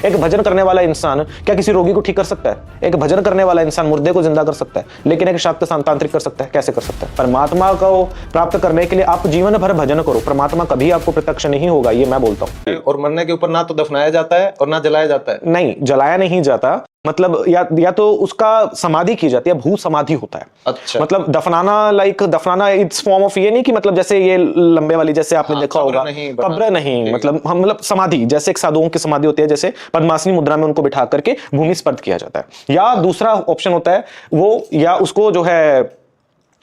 एक भजन करने वाला इंसान क्या किसी रोगी को ठीक कर सकता है? एक भजन करने वाला इंसान मुर्दे को जिंदा कर सकता है, लेकिन एक शाक्त तांत्रिक कर सकता है? कैसे कर सकता है? परमात्मा को प्राप्त करने के लिए आप जीवन भर भजन करो, परमात्मा कभी आपको प्रत्यक्ष नहीं होगा, ये मैं बोलता हूँ। और मरने के ऊपर ना तो दफनाया जाता है और ना जलाया जाता है। नहीं, जलाया नहीं जाता, मतलब या तो उसका समाधि की जाती है, भू समाधि होता है। अच्छा। मतलब दफनाना इट्स फॉर्म ऑफ, ये नहीं कि मतलब जैसे ये लंबे वाली जैसे आपने देखा होगा, कब्र नहीं, मतलब समाधि जैसे एक साधुओं की समाधि होती है, जैसे पद्मासनी मुद्रा में उनको बिठा करके भूमि स्पर्श किया जाता है। या दूसरा ऑप्शन होता है वो, या उसको जो है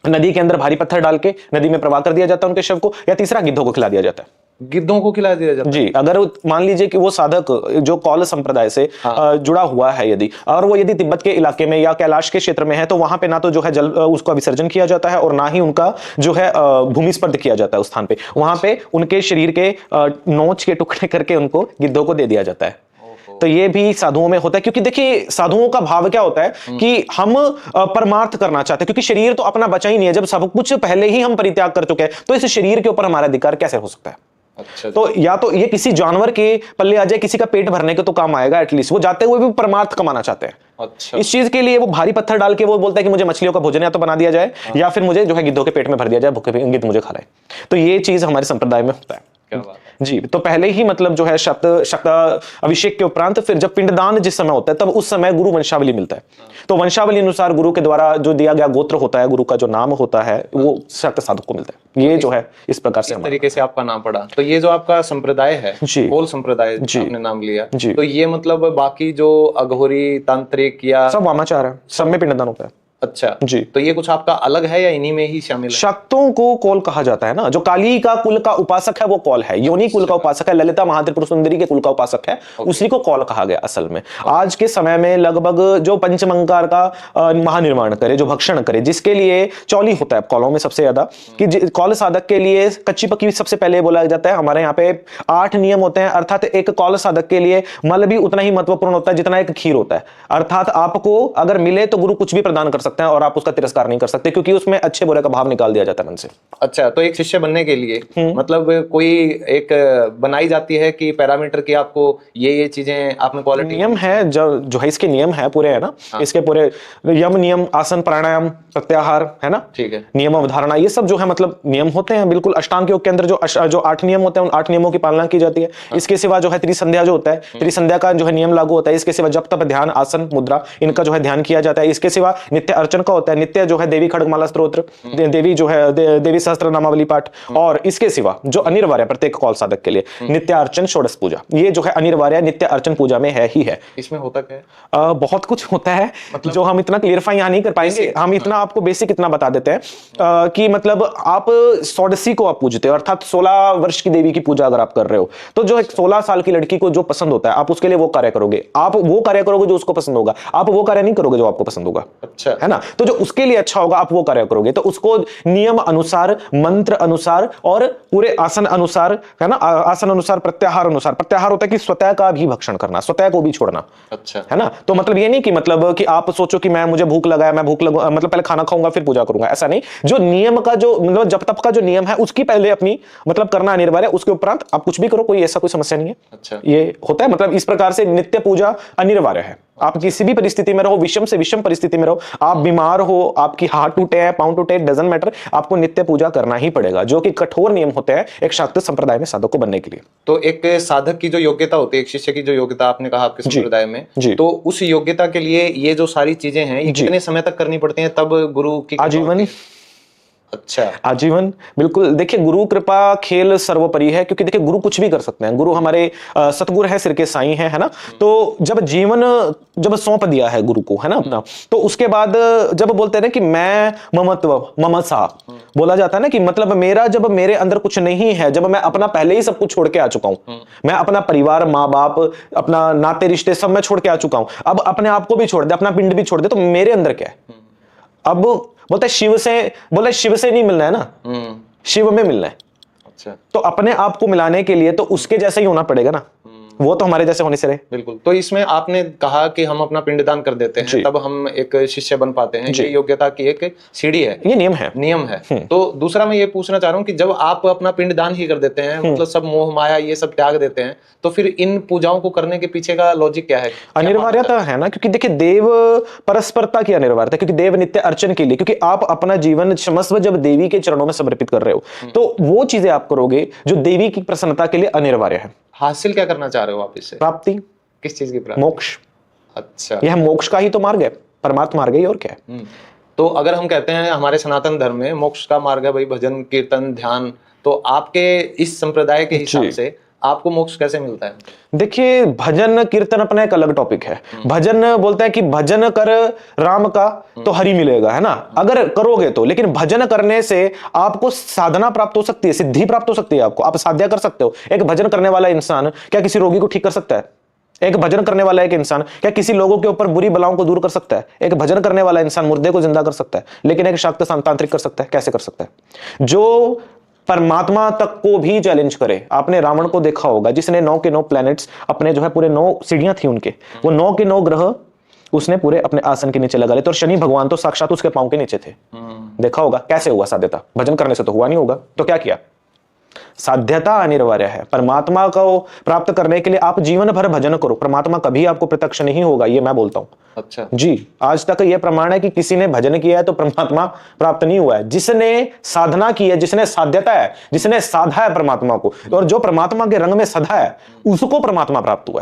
नदी के अंदर भारी पत्थर डाल के नदी में प्रवाह कर दिया जाता है उनके शव को, या तीसरा गिद्धों को खिला दिया जाता है। गिद्धों को खिला दिया जाता है जी। अगर मान लीजिए कि वो साधक जो कौल संप्रदाय से जुड़ा हुआ है, यदि तिब्बत के इलाके में या कैलाश के क्षेत्र में है, तो वहां पे ना तो जो है जल उसका विसर्जन किया जाता है और ना ही उनका जो है भूमि स्पर्श किया जाता है उस स्थान पे। वहां पे उनके शरीर के नोच के टुकड़े करके उनको गिद्धों को दे दिया जाता है। तो ये भी साधुओं में होता है, क्योंकि देखिए साधुओं का भाव क्या होता है कि हम परमार्थ करना चाहते हैं, क्योंकि शरीर तो अपना बचा ही नहीं है। जब सब कुछ पहले ही हम परित्याग कर चुके हैं, तो इस शरीर के ऊपर हमारा अधिकार कैसे हो सकता है? अच्छा। तो या तो ये किसी जानवर के पल्ले आ जाए, किसी का पेट भरने के तो काम आएगा, एटलीस्ट वो जाते हुए भी परमार्थ कमाना चाहते हैं। अच्छा। इस चीज के लिए वो भारी पत्थर डाल के वो बोलता है कि मुझे मछलियों का भोजन या तो बना दिया जाए, या फिर मुझे जो है गिद्धों के पेट में भर दिया जाए, भूखे गिद्ध मुझे खा रहे। तो ये चीज हमारे संप्रदाय में होता है। क्या बात है। जी। तो पहले ही मतलब जो है शक्त अभिषेक के उपरांत फिर जब पिंडदान जिस समय होता है, तब उस समय गुरु वंशावली मिलता है। तो वंशावली अनुसार गुरु के द्वारा जो दिया गया गोत्र होता है, गुरु का जो नाम होता है, वो शक्त साधक को मिलता है। ये जो है इस प्रकार से तरीके से आपका नाम पड़ा। तो ये जो आपका संप्रदाय है, कौल संप्रदाय आपने नाम लिया, तो ये मतलब बाकी जो अघोरी तांत्रिक या सब वामाचार है, सब में पिंडदान होता है। अच्छा जी। तो ये कुछ आपका अलग है या इन्हीं में ही शामिल है? शक्तों को कौल कहा जाता है ना। जो काली का कुल का उपासक है वो कौल है, योनि कुल का उपासक है, ललिता महात्रिपुर सुंदरी के कुल का उपासक है, उसी को कौल कहा गया असल में। आज के समय में लगभग जो पंचमंकार का महानिर्माण करे, जो भक्षण करे, जिसके लिए चौली होता है कौलों में सबसे ज्यादा, कि कौल साधक के लिए कच्ची पक्की सबसे पहले बोला जाता है। हमारे यहाँ पे 8 नियम होते हैं, अर्थात एक कौल साधक के लिए मल भी उतना ही महत्वपूर्ण होता है जितना एक खीर होता है। अर्थात आपको अगर मिले तो गुरु कुछ भी प्रदान कर सकते हैं और आप उसका तिरस्कार नहीं कर सकते, क्योंकि उसमें अच्छे बुरे का भाव निकाल दिया जाता है मन से। अच्छा। तो एक शिष्य बनने के लिए मतलब कोई एक बनाई जाती है कि पैरामीटर की आपको ये चीजें आपने क्वालिटी नियम है जो है, इसके नियम है पूरे, है ना। इसके पूरे यम नियम, आसन, प्राणायाम, प्रत्याहार, है ना। ठीक है। नियम अवधारणा, ये सब जो है मतलब नियम होते हैं बिल्कुल। अष्टांग योग के अंदर जो 8 नियम होते हैं, उन 8 नियमों की पालना की जाती है। इसके सिवा जो है त्रिसंध्या जो होता है, त्रिसंध्या का जो है नियम लागू होता है। इसके सिवा जप तप ध्यान आसन मुद्रा, इनका जो है ध्यान किया जाता है। इसके सिवा नित्य अर्चन का होता है, नित्य जो है देवी खड्गमाला स्तोत्र, देवी जो है देवी सहस्त्र नामावली पाठ। और इसके सिवा जो अनिवार्य प्रत्येक कौल साधक के लिए नित्य अर्चन षोडश पूजा, ये जो है अनिवार्य नित्य अर्चन पूजा में है ही है। इसमें होता क्या है? बहुत कुछ होता है, मतलब जो हम इतना क्लियरफाई यहाँ नहीं कर पाएंगे। हम इतना आपको बेसिक इतना बता देते हैं कि मतलब आप षोडशी को आप पूजते हो, अर्थात 16 वर्ष की देवी की पूजा अगर आप कर रहे हो, तो जो एक 16 साल की लड़की को जो पसंद होता है, आप उसके लिए वो कार्य करोगे। आप वो कार्य करोगे जो उसको पसंद होगा, आप वो कार्य नहीं करोगे जो आपको पसंद होगा। अच्छा। है ना। तो जो उसके लिए अच्छा होगा आप वो कार्य करोगे। तो उसको नियम अनुसार, मंत्र अनुसार और पूरे आसन अनुसार, है ना, आसन अनुसार, प्रत्याहार अनुसार। प्रत्याहार होता है कि स्वतः का भी भक्षण करना, स्वतः को भी छोड़ना। अच्छा। है ना। तो मतलब ये नहीं कि मतलब कि आप सोचो कि मुझे भूख लगा है, मैं मतलब पहले खाना खाऊंगा फिर पूजा करूंगा, ऐसा नहीं। जो नियम का जो मतलब जप तप का जो नियम है, उसकी पहले अपनी मतलब करना अनिवार्य है, उसके उपरांत आप कुछ भी करो, कोई ऐसा कोई समस्या नहीं है। अच्छा। ये होता है, मतलब इस प्रकार से नित्य पूजा अनिवार्य है। आप किसी भी परिस्थिति में रहो, विषम से विषम परिस्थिति में रहो, आप बीमार हो, आपकी हाथ टूटे हैं, पांव टूटे, डजंट मैटर, आपको नित्य पूजा करना ही पड़ेगा, जो कि कठोर नियम होते हैं एक शाक्त संप्रदाय में साधक को बनने के लिए। तो एक साधक की जो योग्यता होती है, एक शिष्य की जो योग्यता आपने कहा आपके संप्रदाय में, तो उस योग्यता के लिए ये जो सारी चीजें हैं, ये कितने समय तक करनी पड़ती हैं तब गुरु की? आजीवन। अच्छा। आजीवन, बिल्कुल। देखिए गुरु कृपा खेल सर्वोपरि है, क्योंकि देखिए गुरु कुछ भी कर सकते हैं। गुरु हमारे सतगुरु है, सिर के साईं है ना। तो जब सौंप दिया है गुरु को, है ना अपना, तो उसके बाद जब बोलते हैं ना कि मैं ममत्व ममसा बोला जाता है ना, कि मतलब जब मेरे अंदर कुछ नहीं है, जब मैं अपना पहले ही सब कुछ छोड़ के आ चुका हूं, मैं अपना परिवार, माँ बाप, अपना नाते रिश्ते सब मैं छोड़ के आ चुका हूं, अब अपने आप को भी छोड़ दे, अपना पिंड भी छोड़ दे, तो मेरे अंदर क्या है? अब बोलता है शिव से नहीं मिलना है ना, शिव में मिलना है। अच्छा। तो अपने आप को मिलाने के लिए तो उसके जैसा ही होना पड़ेगा ना। वो तो हमारे जैसे होने से रहे। बिल्कुल। तो इसमें आपने कहा कि हम अपना पिंडदान कर देते हैं तब हम एक शिष्य बन पाते हैं, ये योग्यता की एक सीढ़ी है, ये नियम है। तो दूसरा मैं ये पूछना चाह रहा हूँ कि जब आप अपना पिंडदान ही कर देते हैं, मतलब सब मोह माया ये सब त्याग देते हैं, तो फिर इन पूजाओं को करने के पीछे का लॉजिक क्या है? अनिवार्यता है ना, क्योंकि देखिए देव परस्परता की अनिवार्यता, क्योंकि देव नित्य अर्चन के लिए, क्योंकि आप अपना जीवन क्षमस्व जब देवी के चरणों में समर्पित कर रहे हो तो वो चीजें आप करोगे जो देवी की प्रसन्नता के लिए अनिवार्य है। हासिल क्या करना चाह रहे हो आप इससे? प्राप्ति। किस चीज की प्राप्ति? मोक्ष। अच्छा, यह मोक्ष का ही तो मार्ग है, परमात्मा मार्ग ही और क्या है। तो अगर हम कहते हैं हमारे सनातन धर्म में मोक्ष का मार्ग है भाई भजन कीर्तन ध्यान, तो आपके इस संप्रदाय के हिसाब से आपको मोक्ष कैसे मिलता है? देखिए भजन कीर्तन अपना एक अलग टॉपिक है। भजन बोलते हैं कि भजन कर राम का तो हरि मिलेगा, है ना, अगर करोगे तो। लेकिन भजन करने से आपको साधना प्राप्त हो सकती है, सिद्धि प्राप्त हो सकती है, आपको आप साध्या कर सकते हो। एक भजन करने वाला इंसान क्या किसी रोगी को ठीक कर सकता है? एक भजन करने वाला एक इंसान क्या किसी लोगों के ऊपर बुरी बलाओं को दूर कर सकता है? एक भजन करने वाला इंसान मुर्दे को जिंदा कर सकता है, लेकिन एक शाक्त तांत्रिक कर सकता है? कैसे कर सकता है? जो परमात्मा तक को भी चैलेंज करे। आपने रावण को देखा होगा, जिसने 9 के 9 प्लैनेट्स अपने जो है पूरे 9 सीढ़ियां थी उनके, वो 9 के 9 ग्रह उसने पूरे अपने आसन के नीचे लगा लिए थे, और शनि भगवान तो साक्षात उसके पांव के नीचे थे। देखा होगा कैसे हुआ साध्यता? भजन करने से तो हुआ नहीं होगा, तो क्या किया? साध्यता अनिवार्य है। परमात्मा को प्राप्त करने के लिए आप जीवन भर भजन करो, परमात्मा कभी आपको प्रत्यक्ष नहीं होगा, ये मैं बोलता हूं। अच्छा जी, आज तक यह प्रमाण है कि किसी ने भजन किया है तो परमात्मा प्राप्त नहीं हुआ है। जिसने साधना की है, जिसने साध्यता है, जिसने साधा है परमात्मा को, और जो परमात्मा के रंग में सधा है, उसको परमात्मा प्राप्त हुआ है।